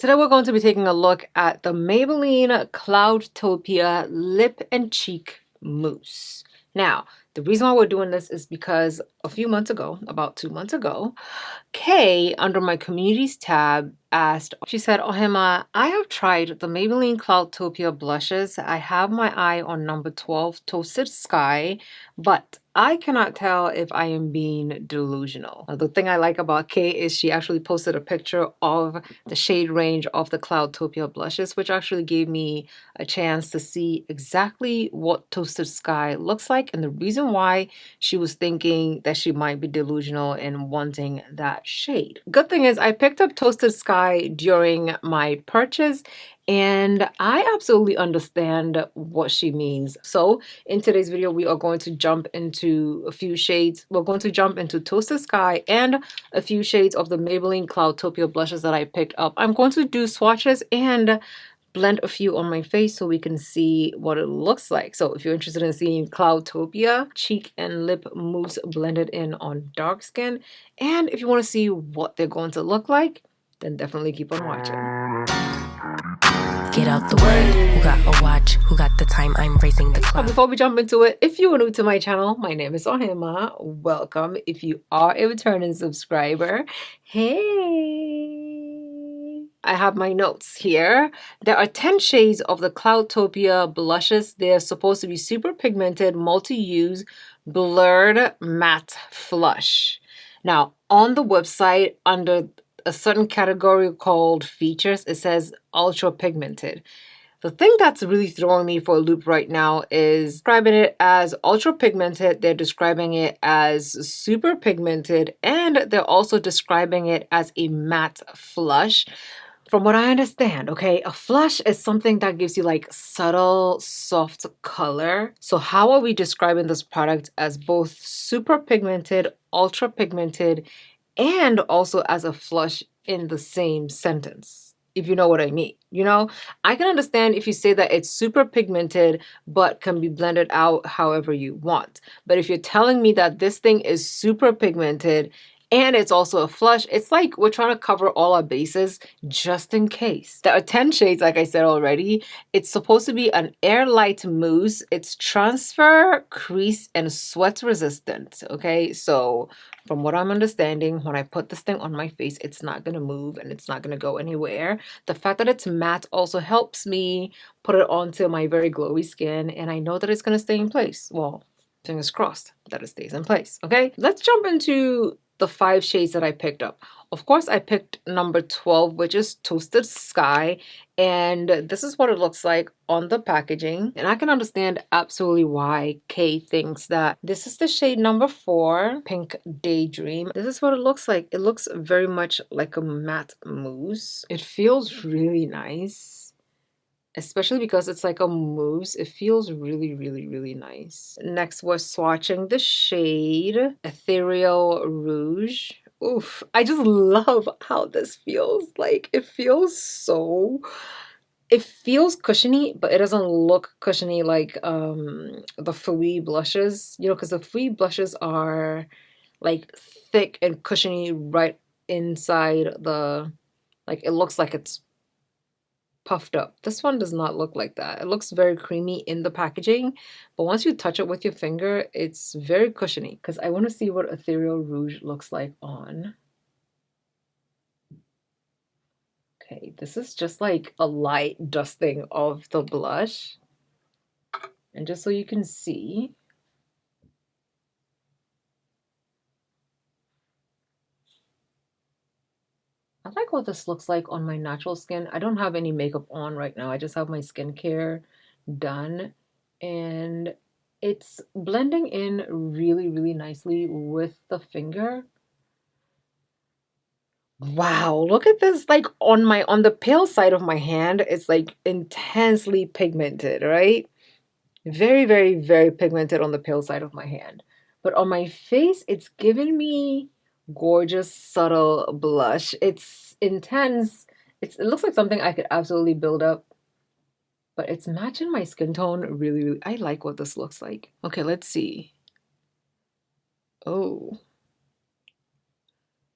Today we're going to be taking a look at the Maybelline Cloudtopia Lip and Cheek Mousse. Now, the reason why we're doing this is because a few months ago, about 2 months ago, Kay, under my communities tab, asked, she said, Ohemaa, I have tried the Maybelline Cloudtopia blushes. I have my eye on number 12, Toasted Sky, but I cannot tell if I am being delusional. Now, the thing I like about Kay is she actually posted a picture of the shade range of the Cloudtopia blushes, which actually gave me a chance to see exactly what Toasted Sky looks like and the reason why she was thinking that she might be delusional in wanting that shade. Good thing is I picked up Toasted Sky during my purchase and I absolutely understand what she means. So in today's video, we are going to jump into a few shades. We're going to jump into Toasted Sky and a few shades of the Maybelline Cloudtopia blushes that I picked up. I'm going to do swatches and blend a few on my face so we can see what it looks like. So if you're interested in seeing Cloudtopia cheek and lip mousse blended in on dark skin, and if you want to see what they're going to look like, then definitely keep on watching. Get out the way, who got a watch, who got the time, I'm racing the clock. Before we jump into it, if you are new to my channel, my name is Ohemaa. Welcome. If you are a returning subscriber, hey! I have my notes here. There are 10 shades of the Cloudtopia blushes. They're supposed to be super pigmented, multi-use, blurred matte flush. Now, on the website, under a certain category called features, it says ultra pigmented. The thing that's really throwing me for a loop right now is describing it as ultra pigmented, they're describing it as super pigmented, and they're also describing it as a matte flush. From what I understand, okay, a flush is something that gives you like subtle, soft color. So how are we describing this product as both super pigmented, ultra pigmented, and also as a flush in the same sentence? If you know what I mean. You know, I can understand if you say that it's super pigmented but can be blended out however you want. But if you're telling me that this thing is super pigmented and it's also a flush, it's like we're trying to cover all our bases just in case. There are 10 shades, like I said already. It's supposed to be an airlight mousse. It's transfer, crease, and sweat resistant. Okay, so from what I'm understanding, when I put this thing on my face, it's not going to move and it's not going to go anywhere. The fact that it's matte also helps me put it onto my very glowy skin, and I know that it's going to stay in place. Well, fingers crossed that it stays in place. Okay, let's jump into the 5 shades that I picked up. Of course, I picked number 12, which is Toasted Sky, and this is what it looks like on the packaging. And I can understand absolutely why Kay thinks that this is the shade number 4, Pink Daydream. This is what it looks like. It looks very much like a matte mousse. It feels really nice. Especially because it's like a mousse. It feels really, really, really nice. Next, we're swatching the shade Ethereal Rouge. Oof, I just love how this feels. Like, it feels so... It feels cushiony, but it doesn't look cushiony like the Fui blushes. You know, because the Fui blushes are like thick and cushiony right inside the... Like, it looks like it's puffed up. This one does not look like that. It looks very creamy in the packaging, but once you touch it with your finger, it's very cushiony. Because I want to see what Ethereal Rouge looks like on. Okay, this is just like a light dusting of the blush. And just so you can see, I like what this looks like on my natural skin. I don't have any makeup on right now. I just have my skincare done. And it's blending in really, really nicely with the finger. Wow, look at this. Like on the pale side of my hand, it's like intensely pigmented, right? Very, very, very pigmented on the pale side of my hand. But on my face, it's giving me gorgeous, subtle blush. It's intense. It looks like something I could absolutely build up. But it's matching my skin tone really, really. I like what this looks like. Okay, let's see. Oh.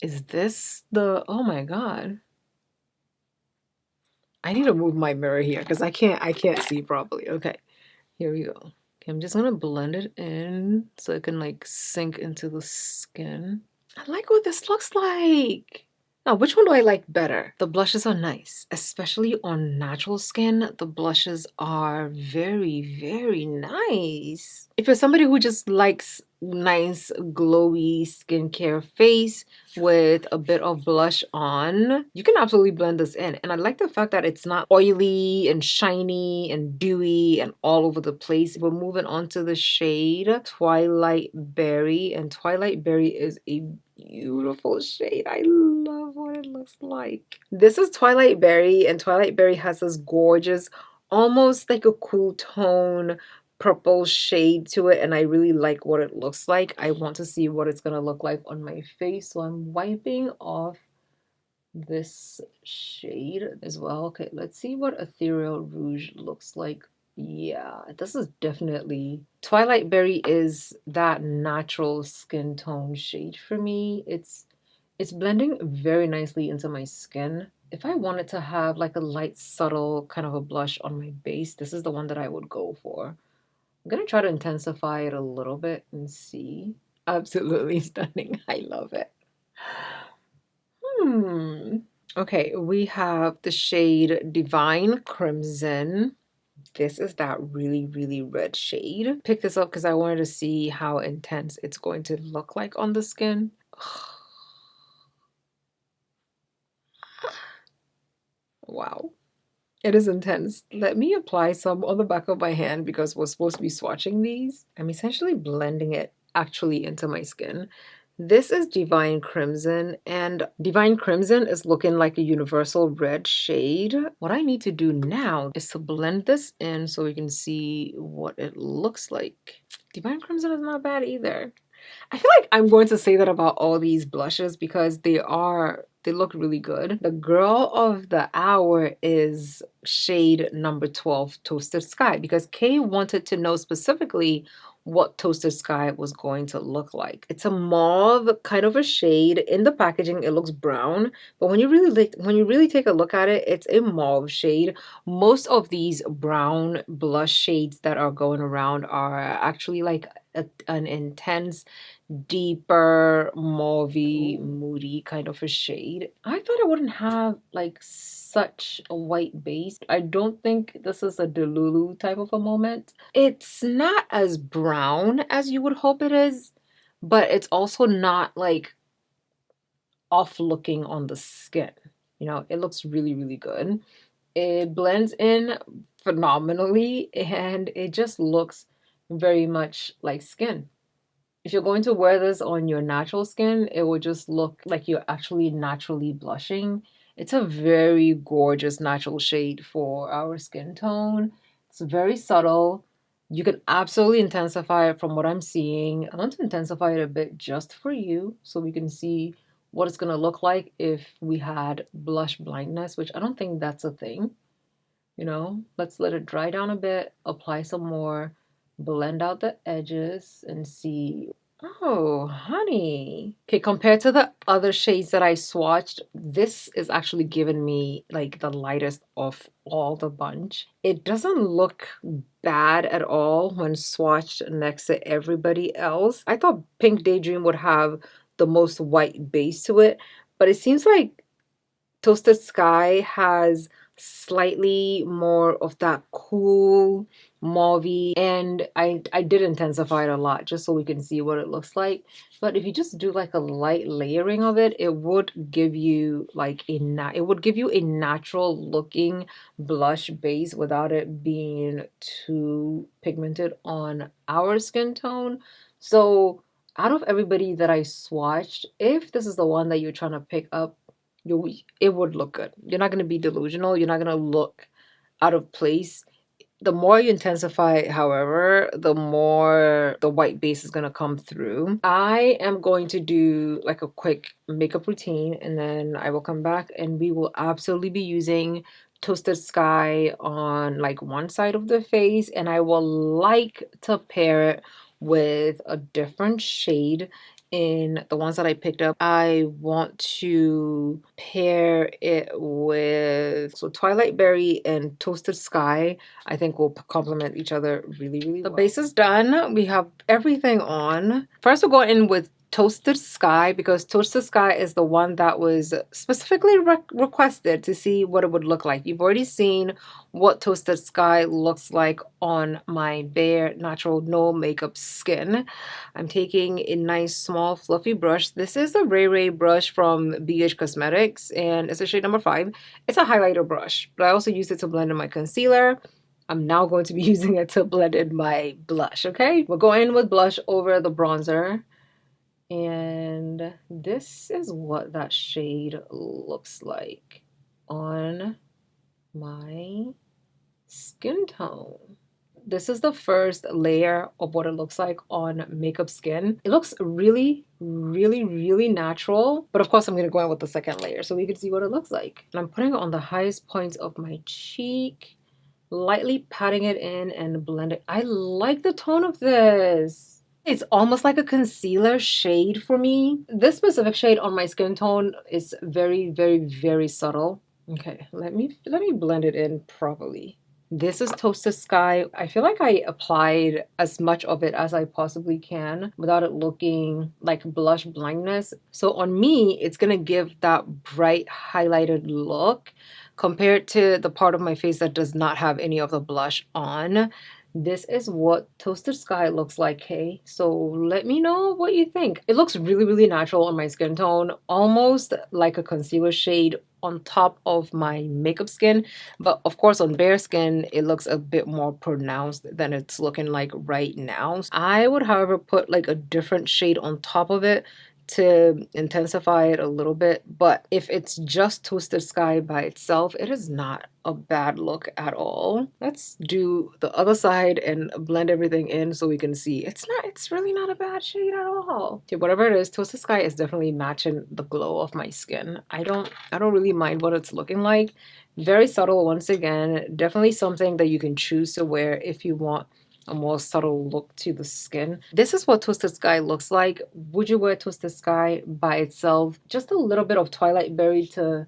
Is this the... Oh my God. I need to move my mirror here because I can't see properly. Okay, here we go. Okay, I'm just gonna blend it in so it can like sink into the skin. I like what this looks like. Now, which one do I like better? The blushes are nice, especially on natural skin. The blushes are very, very nice. If you're somebody who just likes nice, glowy skincare face with a bit of blush on, you can absolutely blend this in. And I like the fact that it's not oily and shiny and dewy and all over the place. We're moving on to the shade Twilight Berry, and Twilight Berry is a beautiful shade. I love what it looks like. This is Twilight Berry, and Twilight Berry has this gorgeous, almost like a cool tone purple shade to it, and I really like what it looks like. I want to see what it's gonna look like on my face, so I'm wiping off this shade as well. Okay, let's see what Ethereal Rouge looks like. Yeah, this is definitely Twilight Berry is that natural skin tone shade for me. It's blending very nicely into my skin. If I wanted to have like a light, subtle kind of a blush on my base, this is the one that I would go for. I'm gonna try to intensify it a little bit and see. Absolutely stunning. I love it. Okay, we have the shade Divine Crimson. This is that really, really red shade. Pick this up because I wanted to see how intense it's going to look like on the skin. Wow. It is intense. Let me apply some on the back of my hand because we're supposed to be swatching these. I'm essentially blending it actually into my skin. This is Divine Crimson, and Divine Crimson is looking like a universal red shade. What I need to do now is to blend this in so we can see what it looks like. Divine Crimson is not bad either. I feel like I'm going to say that about all these blushes because they look really good. The girl of the hour is shade number 12, Toasted Sky, because Kay wanted to know specifically what Toasted Sky was going to look like. It's a mauve kind of a shade. In the packaging, it looks brown, but when you really take a look at it, it's a mauve shade. Most of these brown blush shades that are going around are actually like an intense, deeper, mauvey, moody kind of a shade. I thought I wouldn't have like such a white base. I don't think this is a Delulu type of a moment. It's not as brown as you would hope it is, but it's also not like off looking on the skin. You know, it looks really, really good. It blends in phenomenally and it just looks very much like skin. If you're going to wear this on your natural skin, it will just look like you're actually naturally blushing. It's a very gorgeous natural shade for our skin tone. It's very subtle. You can absolutely intensify it from what I'm seeing. I want to intensify it a bit just for you so we can see what it's going to look like if we had blush blindness, which I don't think that's a thing. You know, let's let it dry down a bit, apply some more, blend out the edges and see. Oh, honey. Okay, compared to the other shades that I swatched, this is actually giving me like the lightest of all the bunch. It doesn't look bad at all when swatched next to everybody else. I thought Pink Daydream would have the most white base to it, but it seems like Toasted Sky has slightly more of that cool mauvey, and I did intensify it a lot just so we can see what it looks like. But if you just do like a light layering of it, it would give you like it would give you a natural looking blush base without it being too pigmented on our skin tone. So out of everybody that I swatched, if this is the one that you're trying to pick up, it would look good. You're not going to be delusional. You're not going to look out of place. The more you intensify it, however, the more the white base is going to come through. I am going to do like a quick makeup routine and then I will come back and we will absolutely be using Toasted Sky on like one side of the face, and I will like to pair it with a different shade in the ones that I picked up. I want to pair it with Twilight Berry and Toasted Sky. I think will complement each other really, really well. The base is done. We have everything on. First we'll go in with Toasted Sky because Toasted Sky is the one that was specifically requested to see what it would look like. You've already seen what Toasted Sky looks like on my bare natural no makeup skin. I'm taking a nice small fluffy brush. This is the Ray Ray brush from BH Cosmetics and it's a shade number 5. It's a highlighter brush, but I also use it to blend in my concealer. I'm now going to be using it to blend in my blush, okay? We'll go in with blush over the bronzer. And this is what that shade looks like on my skin tone. This is the first layer of what it looks like on makeup skin. It looks really, really, really natural. But of course, I'm going to go in with the second layer so we can see what it looks like. And I'm putting it on the highest points of my cheek, lightly patting it in and blend it. I like the tone of this. It's almost like a concealer shade for me. This specific shade on my skin tone is very, very, very subtle. Okay, let me blend it in properly. This is Toasted Sky. I feel like I applied as much of it as I possibly can without it looking like blush blindness. So on me, it's gonna give that bright highlighted look compared to the part of my face that does not have any of the blush on. This is what Toasted Sky looks like, hey? So let me know what you think. It looks really, really natural on my skin tone, almost like a concealer shade on top of my makeup skin. But of course, on bare skin, it looks a bit more pronounced than it's looking like right now. I would, however, put like a different shade on top of it to intensify it a little bit. But if it's just Toasted Sky by itself, it is not a bad look at all. Let's do the other side and blend everything in so we can see. It's really not a bad shade at all. Okay, whatever it is, Toasted Sky is definitely matching the glow of my skin. I don't really mind what it's looking like. Very subtle once again. Definitely something that you can choose to wear if you want a more subtle look to the skin. This is what Toasted Sky looks like. Would you wear Toasted Sky by itself? Just a little bit of Twilight Berry to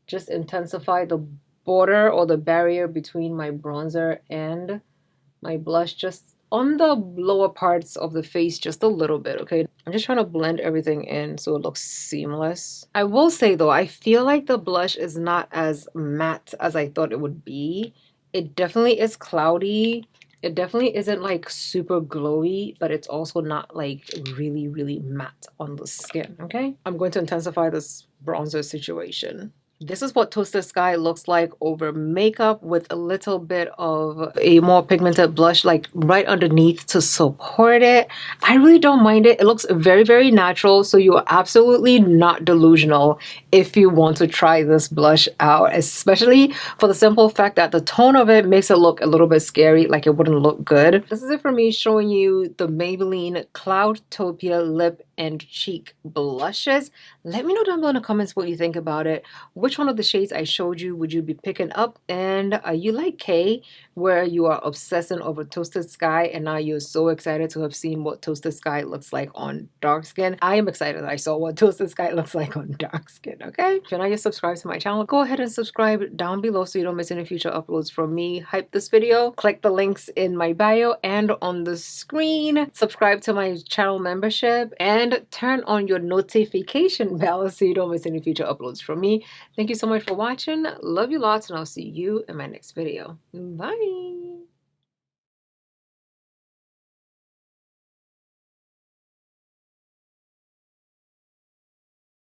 just intensify the border or the barrier between my bronzer and my blush, just on the lower parts of the face, just a little bit, okay? I'm just trying to blend everything in so it looks seamless. I will say though, I feel like the blush is not as matte as I thought it would be. It definitely is cloudy. It definitely isn't like super glowy, but it's also not like really, really matte on the skin, okay? I'm going to intensify this bronzer situation. This is what Toasted Sky looks like over makeup with a little bit of a more pigmented blush like right underneath to support it. I really don't mind it. It looks very, very natural, so you are absolutely not delusional if you want to try this blush out, especially for the simple fact that the tone of it makes it look a little bit scary, like it wouldn't look good. This is it for me showing you the Maybelline Cloudtopia lip and cheek blushes. Let me know down below in the comments what you think about it. Which one of the shades I showed you would you be picking up? And are you like Kay, where you are obsessing over Toasted Sky and now you're so excited to have seen what Toasted Sky looks like on dark skin? I am excited that I saw what Toasted Sky looks like on dark skin, okay? If you're not yet subscribed to my channel, go ahead and subscribe down below so you don't miss any future uploads from me. Hype this video, click the links in my bio and on the screen. Subscribe to my channel membership and turn on your notification bell so you don't miss any future uploads from me. Thank you so much for watching. Love you lots and I'll see you in my next video. Bye.